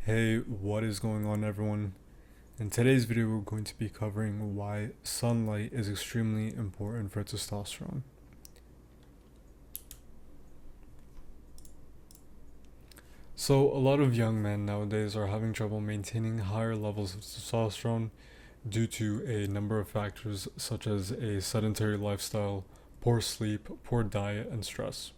Hey, what is going on, everyone? In today's video, we're going to be covering why sunlight is extremely important for testosterone. So, a lot of young men nowadays are having trouble maintaining higher levels of testosterone due to a number of factors such as a sedentary lifestyle, poor sleep, poor diet, and stress.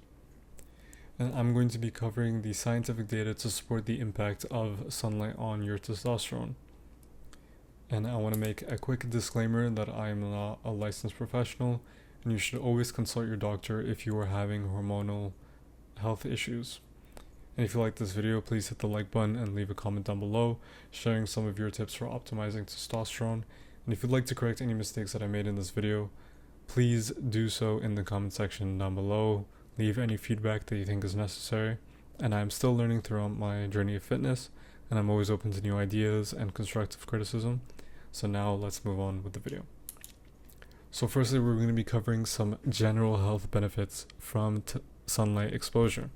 And I'm going to be covering the scientific data to support the impact of sunlight on your testosterone. And I want to make a quick disclaimer that I am not a licensed professional, and you should always consult your doctor if you are having hormonal health issues. And if you like this video, please hit the like button and leave a comment down below, sharing some of your tips for optimizing testosterone. And if you'd like to correct any mistakes that I made in this video, please do so in the comment section down below. Leave any feedback that you think is necessary. And I'm still learning throughout my journey of fitness, and I'm always open to new ideas and constructive criticism. So now let's move on with the video. So firstly, we're going to be covering some general health benefits from sunlight exposure.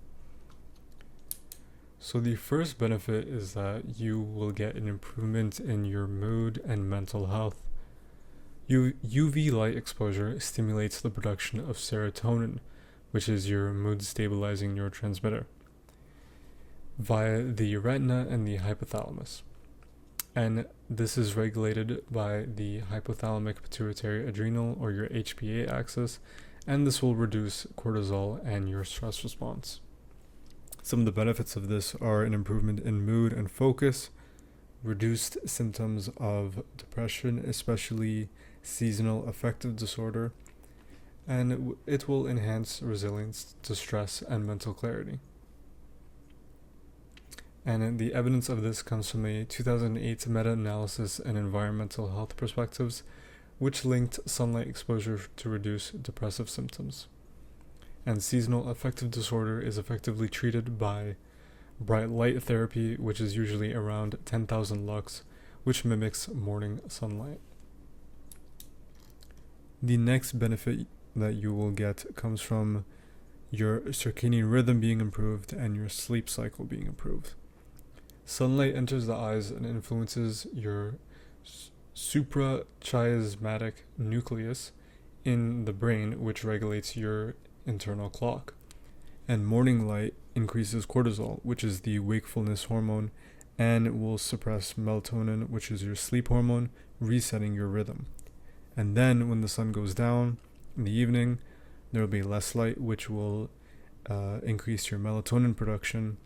So the first benefit is that you will get an improvement in your mood and mental health. UV light exposure stimulates the production of serotonin, which is your mood stabilizing neurotransmitter, via the retina and the hypothalamus. And this is regulated by the hypothalamic pituitary adrenal, or your HPA axis, and this will reduce cortisol and your stress response. Some of the benefits of this are an improvement in mood and focus, reduced symptoms of depression, especially seasonal affective disorder, and it will enhance resilience to stress and mental clarity. And the evidence of this comes from a 2008 meta-analysis in environmental health perspectives, which linked sunlight exposure to reduce depressive symptoms. And seasonal affective disorder is effectively treated by bright light therapy, which is usually around 10,000 lux, which mimics morning sunlight. The next benefit that you will get comes from your circadian rhythm being improved and your sleep cycle being improved. Sunlight enters the eyes and influences your suprachiasmatic nucleus in the brain, which regulates your internal clock. And morning light increases cortisol, which is the wakefulness hormone, and will suppress melatonin, which is your sleep hormone, resetting your rhythm. And then when the sun goes down in the evening, there will be less light, which will increase your melatonin production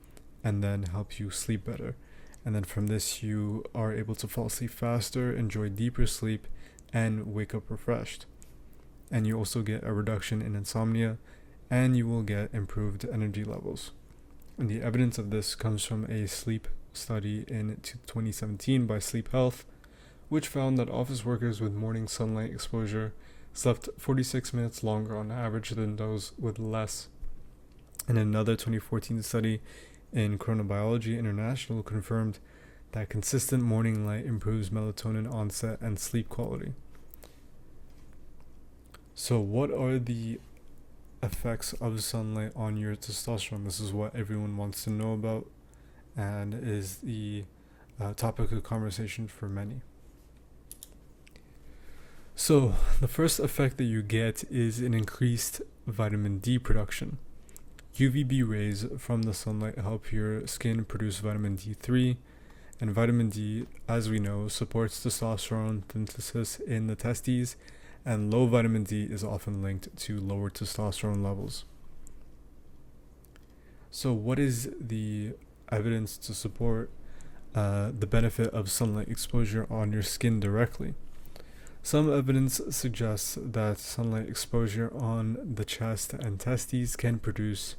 and then help you sleep better. And then from this, you are able to fall asleep faster, enjoy deeper sleep, and wake up refreshed. And you also get a reduction in insomnia, and you will get improved energy levels. And the evidence of this comes from a sleep study in 2017 by Sleep Health, which found that office workers with morning sunlight exposure slept 46 minutes longer on average than those with less. And another 2014 study in Chronobiology International confirmed that consistent morning light improves melatonin onset and sleep quality. So what are the effects of sunlight on your testosterone? This is what everyone wants to know about, and is the topic of conversation for many. So the first effect that you get is an increased vitamin D production. UVB rays from the sunlight help your skin produce vitamin D3, and vitamin D, as we know, supports testosterone synthesis in the testes, and low vitamin D is often linked to lower testosterone levels. So what is the evidence to support the benefit of sunlight exposure on your skin directly? Some evidence suggests that sunlight exposure on the chest and testes can produce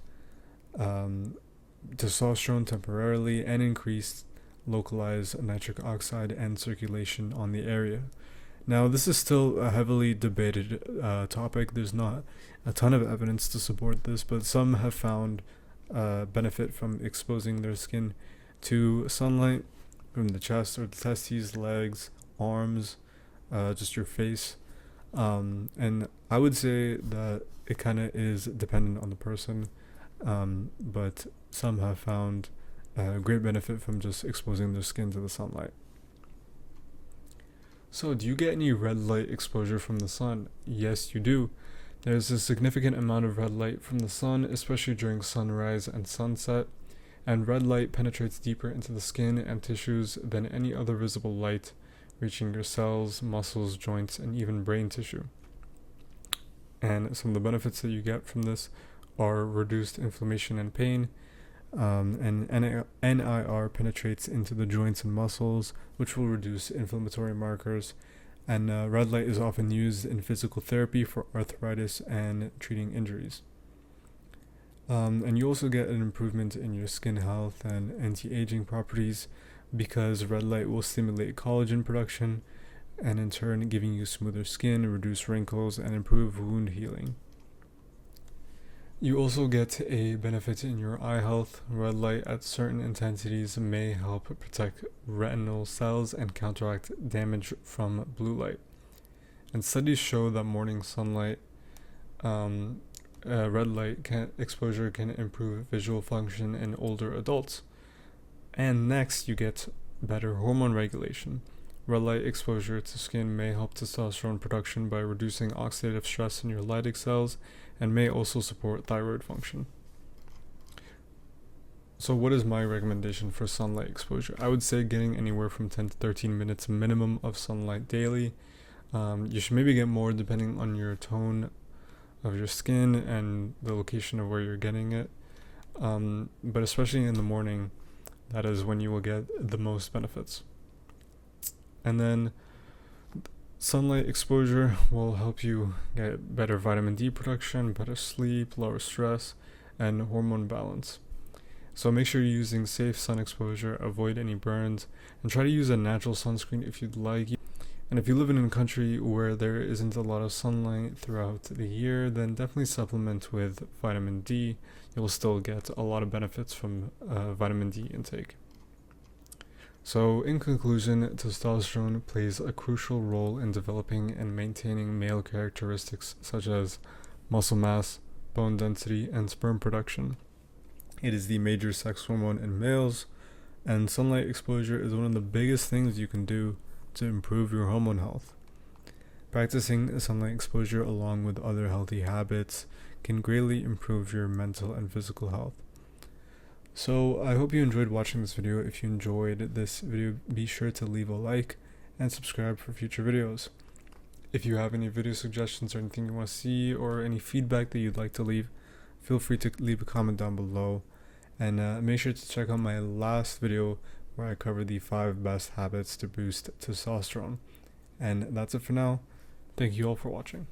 testosterone temporarily and increase localized nitric oxide and circulation on the area. Now, this is still a heavily debated topic. There's not a ton of evidence to support this, but some have found benefit from exposing their skin to sunlight from the chest or the testes, legs, arms, just your face. And I would say that it kind of is dependent on the person, but some have found great benefit from just exposing their skin to the sunlight. So, do you get any red light exposure from the sun? Yes, you do. There's a significant amount of red light from the sun, especially during sunrise and sunset, and red light penetrates deeper into the skin and tissues than any other visible light, reaching your cells, muscles, joints, and even brain tissue. And some of the benefits that you get from this are reduced inflammation and pain, and NIR penetrates into the joints and muscles, which will reduce inflammatory markers. And red light is often used in physical therapy for arthritis and treating injuries. And you also get an improvement in your skin health and anti-aging properties because red light will stimulate collagen production and in turn giving you smoother skin, reduce wrinkles, and improve wound healing. You also get a benefit in your eye health. Red light at certain intensities may help protect retinal cells and counteract damage from blue light. And studies show that morning sunlight, red light exposure can improve visual function in older adults. And next, you get better hormone regulation. Red light exposure to skin may help testosterone production by reducing oxidative stress in your Leydig cells and may also support thyroid function. So what is my recommendation for sunlight exposure? I would say getting anywhere from 10 to 13 minutes minimum of sunlight daily. You should maybe get more depending on your tone of your skin and the location of where you're getting it. But especially in the morning, that is when you will get the most benefits. And then sunlight exposure will help you get better vitamin D production, better sleep, lower stress, and hormone balance. So make sure you're using safe sun exposure, avoid any burns, and try to use a natural sunscreen if you'd like. And if you live in a country where there isn't a lot of sunlight throughout the year, then definitely supplement with vitamin D. You'll still get a lot of benefits from vitamin D intake. So in conclusion, testosterone plays a crucial role in developing and maintaining male characteristics such as muscle mass, bone density, and sperm production. It is the major sex hormone in males, and sunlight exposure is one of the biggest things you can do to improve your hormone health. Practicing sunlight exposure along with other healthy habits can greatly improve your mental and physical health. So I hope you enjoyed watching this video. If you enjoyed this video, be sure to leave a like and subscribe for future videos. If you have any video suggestions or anything you want to see or any feedback that you'd like to leave, feel free to leave a comment down below. And make sure to check out my last video where I cover the 5 best habits to boost testosterone. And that's it for now. Thank you all for watching.